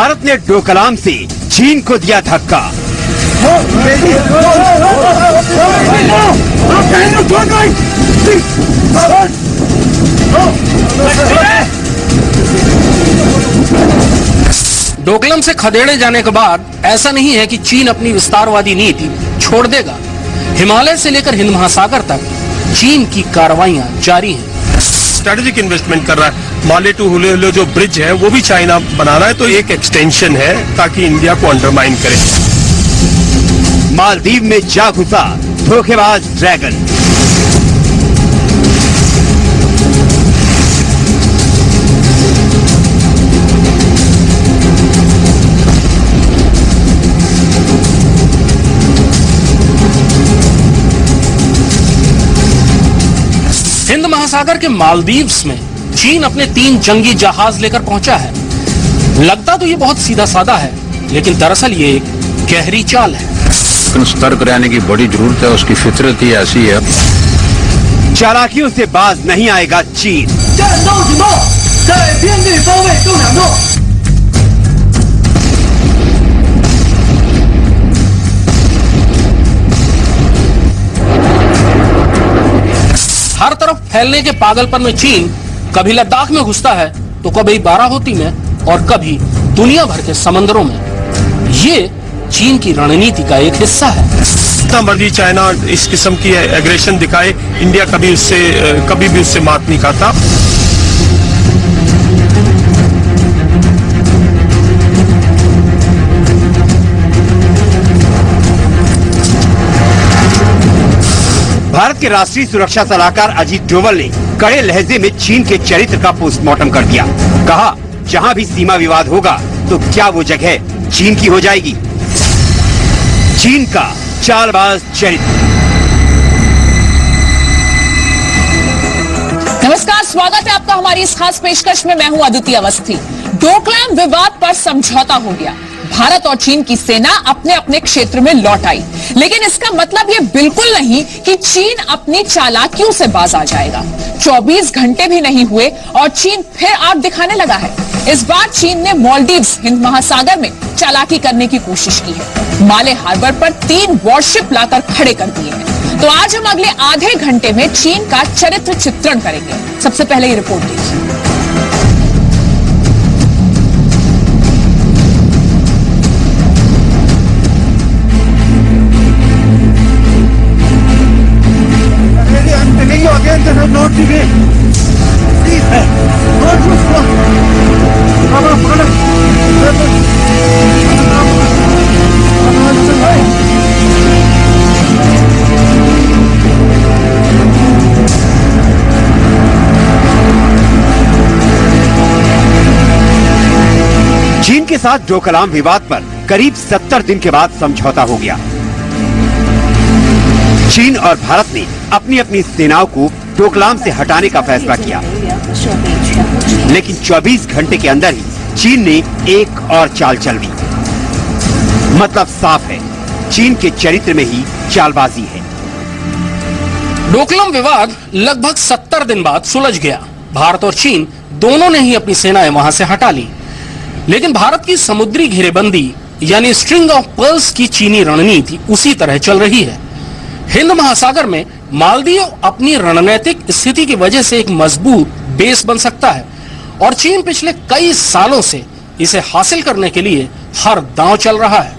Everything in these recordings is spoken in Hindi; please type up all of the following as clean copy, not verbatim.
भारत ने डोकलाम से चीन को दिया धक्का। डोकलाम से खदेड़े जाने के बाद ऐसा नहीं है कि चीन अपनी विस्तारवादी नीति छोड़ देगा। हिमालय से लेकर हिंद महासागर तक चीन की कार्रवाइयां जारी हैं। स्ट्रेटेजिक इन्वेस्टमेंट कर रहा है। माले टू हुले जो ब्रिज है वो भी चाइना बना रहा है, तो एक एक्सटेंशन है ताकि इंडिया को अंडरमाइन करे। मालदीव में जा घुसा धोखेबाज ड्रैगन। हिंद महासागर के मालदीव्स में चीन अपने 3 जंगी जहाज लेकर पहुंचा है। लगता तो ये बहुत सीधा साधा है, लेकिन दरअसल ये एक गहरी चाल है। सतर्क रहने की बड़ी जरूरत है, उसकी फितरत ही ऐसी है। चालाकियों से बाज नहीं आएगा चीन। हर तरफ फैलने के पागलपन में चीन कभी लद्दाख में घुसता है तो कभी बाराहोती में और कभी दुनिया भर के समंदरों में। ये चीन की रणनीति का एक हिस्सा है। जितना मर्जी चाइना इस किस्म की एग्रेशन दिखाए, इंडिया कभी भी उससे मात नहीं खाता। भारत के राष्ट्रीय सुरक्षा सलाहकार अजीत डोवल ने कड़े लहजे में चीन के चरित्र का पोस्टमार्टम कर दिया। कहा, जहां भी सीमा विवाद होगा तो क्या वो जगह चीन की हो जाएगी। चीन का चालबाज चरित्र। नमस्कार, स्वागत है आपका हमारी इस खास पेशकश में। मैं हूं अदिति अवस्थी। डोकलाम विवाद पर समझौता हो गया। भारत और चीन की सेना अपने अपने क्षेत्र में लौट आई, लेकिन इसका मतलब यह बिल्कुल नहीं कि चीन अपनी चालाकियों से बाज आ जाएगा। 24 घंटे भी नहीं हुए और चीन फिर आग दिखाने लगा है। इस बार चीन ने मालदीव्स हिंद महासागर में चालाकी करने की कोशिश की है। माले हार्बर पर 3 वॉरशिप लाकर खड़े कर दिए हैं। तो आज हम अगले आधे घंटे में चीन का चरित्र चित्रण करेंगे। सबसे पहले ये रिपोर्ट देखिए। चीन के साथ डोकलाम विवाद पर करीब 70 दिन के बाद समझौता हो गया। चीन और भारत ने अपनी अपनी सेनाओं को डोकलाम से हटाने का फैसला किया, लेकिन 24 घंटे के अंदर ही चीन ने एक और चाल चल दी। मतलब साफ है, चीन के चरित्र में ही चालबाजी है। डोकलाम विवाद लगभग 70 दिन बाद सुलझ गया। भारत और चीन दोनों ने ही अपनी सेनाएं वहां से हटा ली, लेकिन भारत की समुद्री घेरेबंदी यानी स्ट्रिंग ऑफ पर्ल्स की चीनी रणनीति उसी तरह चल रही है। हिंद महासागर में मालदीव अपनी रणनीतिक स्थिति की वजह से एक मजबूत बेस बन सकता है और चीन पिछले कई सालों से इसे हासिल करने के लिए हर दांव चल रहा है।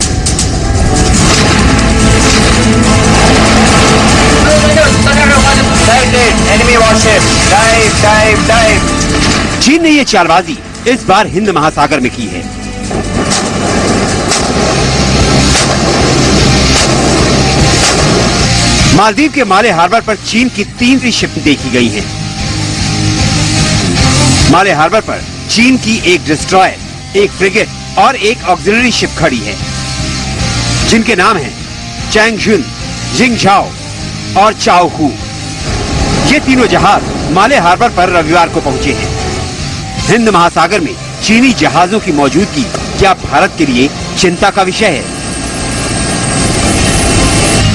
चीन ने ये चालबाजी इस बार हिंद महासागर में की है। मालदीव के माले हार्बर पर चीन की 3 शिप देखी गई हैं। माले हार्बर पर चीन की एक डिस्ट्रॉयर, एक फ्रिगेट और एक ऑक्सिलरी शिप खड़ी है, जिनके नाम हैं चैंगजुन, जिंगझाओ और चाओहू। ये तीनों जहाज माले हार्बर पर रविवार को पहुंचे हैं। हिंद महासागर में चीनी जहाजों की मौजूदगी क्या भारत के लिए चिंता का विषय है?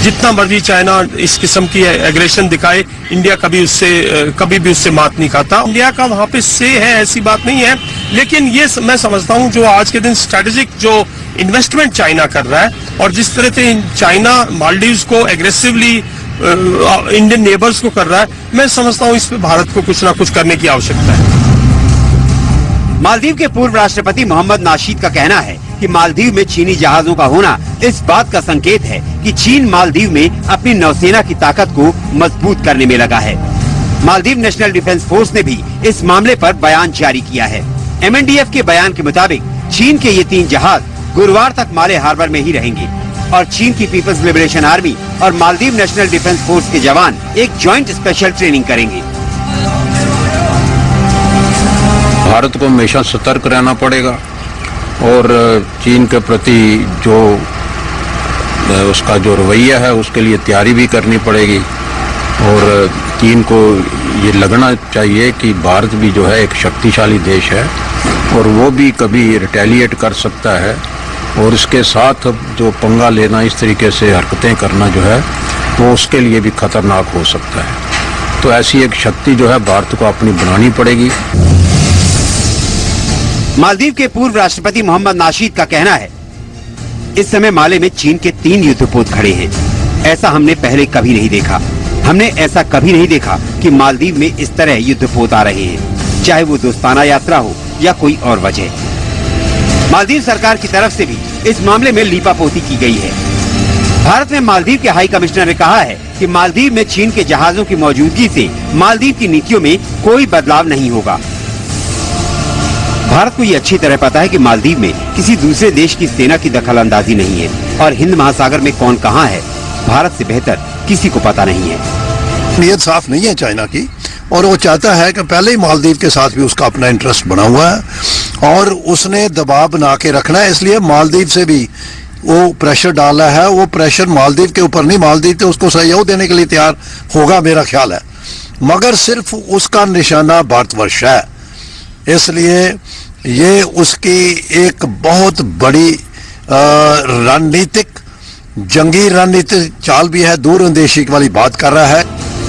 जितना मर्जी चाइना इस किस्म की एग्रेशन दिखाए, इंडिया कभी भी उससे मात नहीं खाता। इंडिया का वहां पे से है, ऐसी बात नहीं है, लेकिन ये मैं समझता हूं जो आज के दिन स्ट्रेटेजिक जो इन्वेस्टमेंट चाइना कर रहा है और जिस तरह से चाइना मालदीव्स को एग्रेसिवली इंडियन नेबर्स को कर रहा है, मैं समझता हूं इस पे भारत को कुछ ना कुछ करने की आवश्यकता है। मालदीव के पूर्व राष्ट्रपति मोहम्मद नाशीद का कहना है कि मालदीव में चीनी जहाजों का होना इस बात का संकेत है कि चीन मालदीव में अपनी नौसेना की ताकत को मजबूत करने में लगा है। मालदीव नेशनल डिफेंस फोर्स ने भी इस मामले पर बयान जारी किया है। MNDF के बयान के मुताबिक चीन के ये 3 जहाज गुरुवार तक माले हार्बर में ही रहेंगे और चीन की पीपल्स लिबरेशन आर्मी और मालदीव नेशनल डिफेंस फोर्स के जवान एक जॉइंट स्पेशल ट्रेनिंग करेंगे। भारत को हमेशा सतर्क रहना पड़ेगा और चीन के प्रति जो उसका जो रवैया है उसके लिए तैयारी भी करनी पड़ेगी और चीन को ये लगना चाहिए कि भारत भी जो है एक शक्तिशाली देश है और वो भी कभी रिटेलिएट कर सकता है और इसके साथ जो पंगा लेना, इस तरीके से हरकतें करना जो है वो उसके लिए भी खतरनाक हो सकता है। तो ऐसी एक शक्ति जो है भारत को अपनी बनानी पड़ेगी। मालदीव के पूर्व राष्ट्रपति मोहम्मद नाशीद का कहना है, इस समय माले में चीन के 3 युद्धपोत खड़े हैं। ऐसा हमने पहले कभी नहीं देखा। हमने ऐसा कभी नहीं देखा कि मालदीव में इस तरह युद्धपोत आ रहे हैं, चाहे वो दोस्ताना यात्रा हो या कोई और वजह। मालदीव सरकार की तरफ से भी इस मामले में लीपापोती की गई है। भारत में मालदीव के हाई कमिश्नर ने कहा है कि मालदीव में चीन के जहाजों की मौजूदगी से मालदीव की नीतियों में कोई बदलाव नहीं होगा। भारत को ये अच्छी तरह पता है कि मालदीव में किसी दूसरे देश की सेना की दखलंदाजी नहीं है और हिंद महासागर में कौन कहाँ है, भारत से बेहतर किसी को पता नहीं है। नीयत साफ नहीं है चाइना की और वो चाहता है कि पहले ही मालदीव के साथ भी उसका अपना इंटरेस्ट बना हुआ है और उसने दबाव बना के रखना है, इसलिए मालदीव से भी वो प्रेशर डाला है। वो प्रेशर मालदीव के ऊपर नहीं, मालदीव तो उसको सहयोग देने के लिए तैयार होगा मेरा ख्याल है, मगर सिर्फ उसका निशाना भारतवर्ष है। इसलिए ये उसकी एक बहुत बड़ी रणनीतिक जंगी रणनीतिक चाल भी है, दूरंदेशी वाली बात कर रहा है।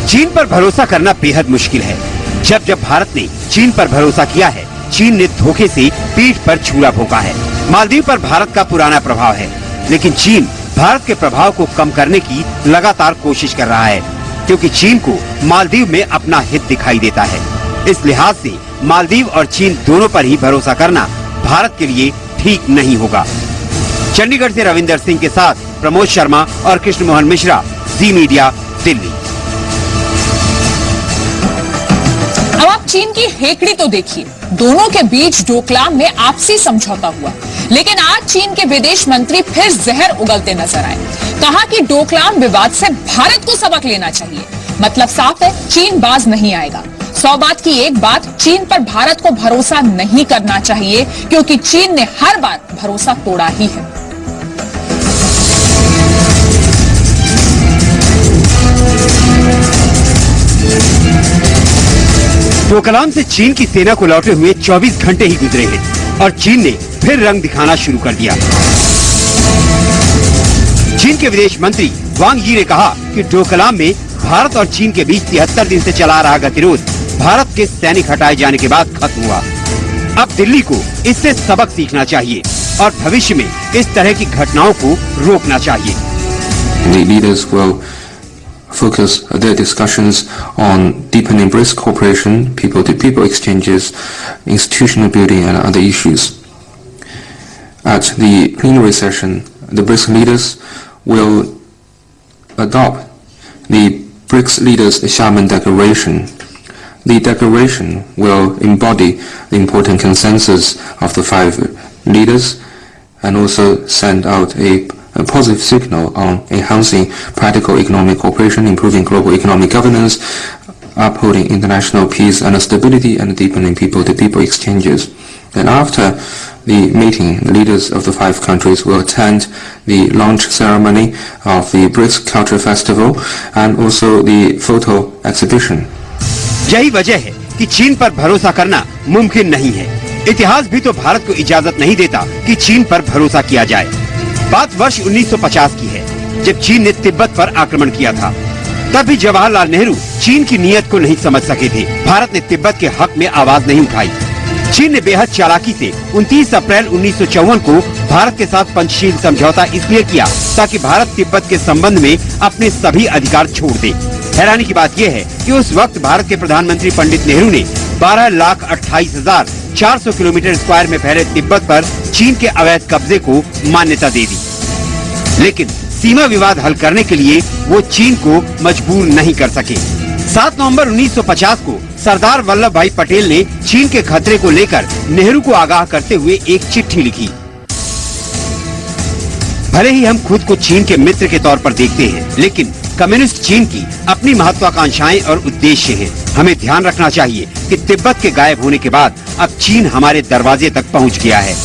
चीन पर भरोसा करना बेहद मुश्किल है। जब भारत ने चीन पर भरोसा किया है, चीन ने धोखे से पीठ पर छुरा भोंका है। मालदीव पर भारत का पुराना प्रभाव है, लेकिन चीन भारत के प्रभाव को कम करने की लगातार कोशिश कर रहा है, क्योंकि चीन को मालदीव में अपना हित दिखाई देता है। इस लिहाज से मालदीव और चीन दोनों पर ही भरोसा करना भारत के लिए ठीक नहीं होगा। चंडीगढ़ से रविंदर सिंह के साथ प्रमोद शर्मा और कृष्ण मोहन मिश्रा, जी मीडिया, दिल्ली। अब आप चीन की हेकड़ी तो देखिए, दोनों के बीच डोकलाम में आपसी समझौता हुआ, लेकिन आज चीन के विदेश मंत्री फिर जहर उगलते नजर आए। कहा कि डोकलाम विवाद से भारत को सबक लेना चाहिए। मतलब साफ है, चीन बाज नहीं आएगा। 100 बात की एक बात, चीन पर भारत को भरोसा नहीं करना चाहिए, क्योंकि चीन ने हर बार भरोसा तोड़ा ही है। डोकलाम से चीन की सेना को लौटे हुए 24 घंटे ही गुजरे हैं और चीन ने फिर रंग दिखाना शुरू कर दिया। चीन के विदेश मंत्री वांग यी ने कहा कि डोकलाम में भारत और चीन के बीच 73 दिन से चला रहा गतिरोध भारत के सैनिक हटाए जाने के बाद खत्म हुआ। अब दिल्ली को इससे सबक सीखना चाहिए और भविष्य में इस तरह की घटनाओं को रोकना चाहिए। The leaders will focus their discussions on deepening brisk cooperation, people-to-people exchanges, institutional building and other issues. At the plenary session, the BRICS leaders will adopt the BRICS Leaders Xiamen Declaration. The declaration will embody the important consensus of the 5 leaders and also send out a positive signal on enhancing practical economic cooperation, improving global economic governance, upholding international peace and stability, and deepening people-to-people exchanges. And after the meeting, the leaders of the 5 countries will attend the launch ceremony of the BRICS Culture Festival and also the photo exhibition. यही वजह है कि चीन पर भरोसा करना मुमकिन नहीं है। इतिहास भी तो भारत को इजाजत नहीं देता कि चीन पर भरोसा किया जाए। बात वर्ष 1950 की है, जब चीन ने तिब्बत पर आक्रमण किया था। तब भी जवाहरलाल नेहरू चीन की नीयत को नहीं समझ सके थे। भारत ने तिब्बत के हक में आवाज नहीं उठाई। चीन ने बेहद चालाकी से 29 अप्रैल 1954 को भारत के साथ पंचशील समझौता इसलिए किया ताकि भारत तिब्बत के संबंध में अपने सभी अधिकार छोड़ दे। हैरानी की बात यह है कि उस वक्त भारत के प्रधानमंत्री पंडित नेहरू ने 12,28,400 किलोमीटर स्क्वायर में फैले तिब्बत पर चीन के अवैध कब्जे को मान्यता दे दी। लेकिन सीमा विवाद हल करने के लिए वो चीन को मजबूर नहीं कर सके। 7 नवंबर 1950 को सरदार वल्लभ भाई पटेल ने चीन के खतरे को लेकर नेहरू को आगाह करते हुए एक चिट्ठी लिखी। भले ही हम खुद को चीन के मित्र के तौर पर देखते हैं, लेकिन कम्युनिस्ट चीन की अपनी महत्वाकांक्षाएं और उद्देश्य हैं। हमें ध्यान रखना चाहिए कि तिब्बत के गायब होने के बाद अब चीन हमारे दरवाजे तक पहुंच गया है।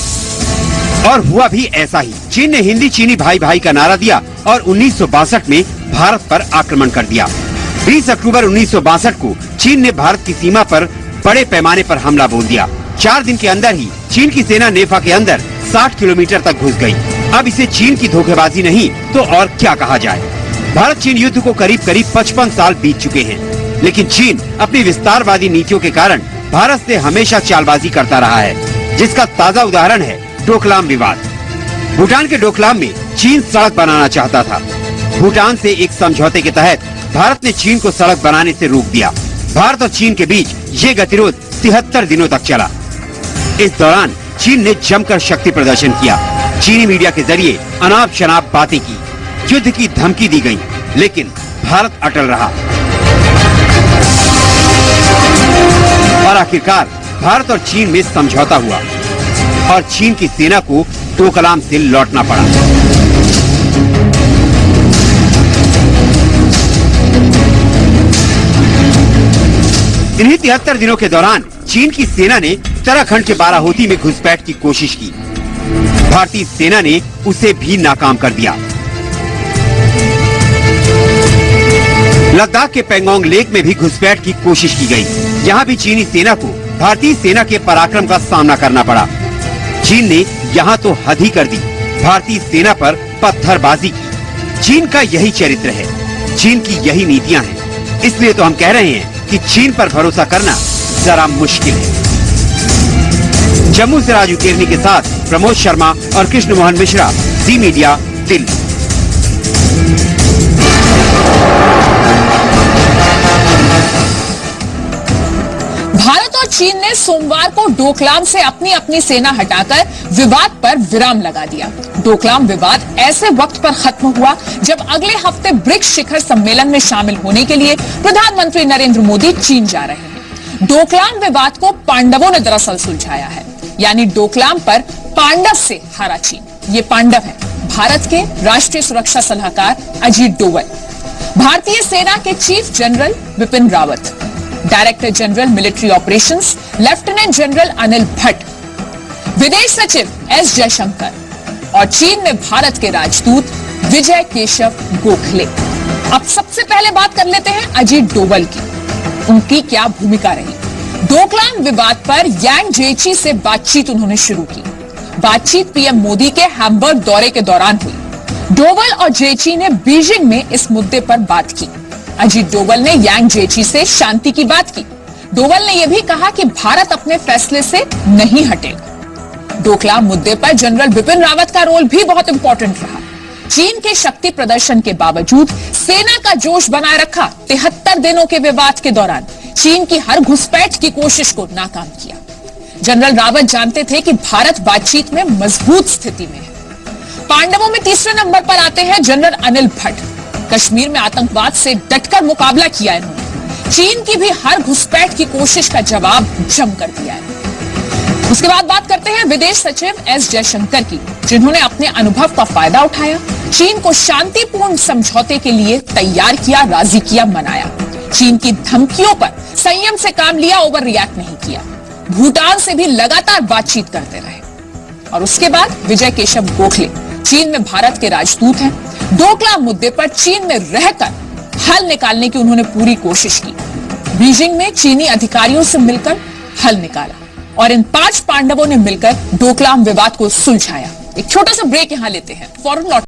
और हुआ भी ऐसा ही। चीन ने हिंदी चीनी भाई भाई का नारा दिया और 1962 में भारत पर आक्रमण कर दिया। 20 अक्टूबर 1962 को चीन ने भारत की सीमा पर बड़े पैमाने पर हमला बोल दिया। 4 दिन के अंदर ही चीन की सेना नेफा के अंदर 60 किलोमीटर तक घुस गई। अब इसे चीन की धोखेबाजी नहीं तो और क्या कहा जाए। भारत चीन युद्ध को करीब 55 साल बीत चुके हैं, लेकिन चीन अपनी विस्तारवादी नीतियों के कारण भारत से हमेशा चालबाजी करता रहा है, जिसका ताजा उदाहरण है डोकलाम विवाद। भूटान के डोकलाम में चीन सड़क बनाना चाहता था। भूटान से एक समझौते के तहत भारत ने चीन को सड़क बनाने से रोक दिया। भारत और चीन के बीच ये गतिरोध 73 दिनों तक चला। इस दौरान चीन ने जमकर शक्ति प्रदर्शन किया। चीनी मीडिया के जरिए अनाप शनाप बातें की, युद्ध की धमकी दी गई, लेकिन भारत अटल रहा। और आखिरकार भारत और चीन में समझौता हुआ और चीन की सेना को डोकलाम से लौटना पड़ा। इन्हीं 73 दिनों के दौरान चीन की सेना ने उत्तराखंड के बाराहोती में घुसपैठ की कोशिश की। भारतीय सेना ने उसे भी नाकाम कर दिया। लद्दाख के पेंगोंग लेक में भी घुसपैठ की कोशिश की गई। यहाँ भी चीनी सेना को भारतीय सेना के पराक्रम का सामना करना पड़ा। चीन ने यहाँ तो हद ही कर दी, भारतीय सेना पर पत्थरबाजी की। चीन का यही चरित्र है, चीन की यही नीतियाँ हैं। इसलिए तो हम कह रहे हैं कि चीन पर भरोसा करना जरा मुश्किल है। जम्मू से राजू केरनी के साथ प्रमोद शर्मा और कृष्ण मोहन मिश्रा, जी मीडिया, दिल्ली। भारत और चीन ने सोमवार को डोकलाम से अपनी अपनी सेना हटाकर विवाद पर विराम लगा दिया। डोकलाम विवाद ऐसे वक्त पर खत्म हुआ जब अगले हफ्ते ब्रिक्स शिखर सम्मेलन में शामिल होने के लिए प्रधानमंत्री नरेंद्र मोदी चीन जा रहे हैं। डोकलाम विवाद को पांडवों ने दरअसल सुलझाया है, यानी डोकलाम पर पांडव से हारा चीन। ये पांडव है भारत के राष्ट्रीय सुरक्षा सलाहकार अजीत डोवल, भारतीय सेना के chief general Bipin Rawat, director general military operations lieutenant general Anil Bhatt, विदेश सचिव एस जयशंकर और चीन में भारत के राजदूत विजय केशव गोखले। अब सबसे पहले बात कर लेते हैं अजीत डोवल की। उनकी क्या भूमिका रही? डोकलाम विवाद पर यांग जेची से बातचीत उन्होंने शुरू की। बातचीत पीएम मोदी के हैम्बर्ग दौरे के दौरान हुई। डोवल और जेची ने बीजिंग में इस मुद्दे पर बात की। अजीत डोवल ने यांग जेची से शांति की बात की। डोवल ने यह भी कहा कि भारत अपने फैसले से नहीं हटेगा। डोकलाम मुद्दे पर जनरल बिपिन रावत का रोल भी बहुत इंपॉर्टेंट रहा। चीन के शक्ति प्रदर्शन के बावजूद सेना का जोश बनाए रखा। 73 दिनों के विवाद के दौरान चीन की हर घुसपैठ की कोशिश को नाकाम किया। जनरल रावत जानते थे कि भारत बातचीत में मजबूत स्थिति में है। पांडवों में तीसरे नंबर पर आते हैं जनरल अनिल भट्ट। कश्मीर में आतंकवाद से डटकर मुकाबला किया इन्होंने। चीन की भी हर घुसपैठ की कोशिश का जवाब जमकर दिया है। उसके बाद बात करते हैं विदेश सचिव एस जयशंकर की, जिन्होंने अपने अनुभव का फायदा उठाया, चीन को शांतिपूर्ण समझौते के लिए तैयार किया, राजी किया, मनाया। चीन की धमकियों पर संयम से काम लिया, ओवर रिएक्ट नहीं किया। भूटान से भी लगातार बातचीत करते रहे। और उसके बाद विजय केशव गोखले चीन में भारत के राजदूत हैं। डोकलाम मुद्दे पर चीन में रहकर हल निकालने की उन्होंने पूरी कोशिश की। बीजिंग में चीनी अधिकारियों से मिलकर हल निकाला और इन 5 पांडवों ने मिलकर डोकलाम विवाद को सुलझाया। एक छोटा सा ब्रेक यहां लेते हैं, फौरन लौट